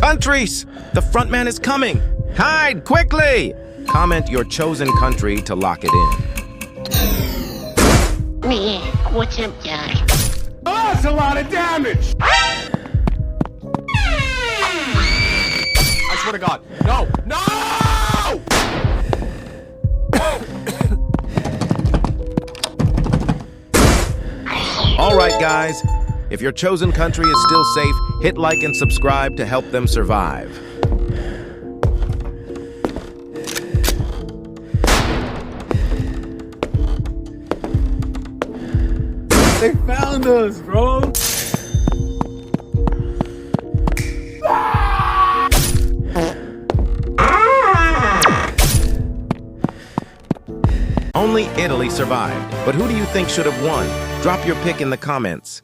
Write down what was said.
Countries! The frontman is coming! Hide, quickly! Comment your chosen country to lock it in. Me, what's up, Josh? Oh, that's a lot of damage! I swear to God. No! No! All right, guys. If your chosen country is still safe, hit like and subscribe to help them survive. They found us, bro! Only Italy survived. But who do you think should have won? Drop your pick in the comments.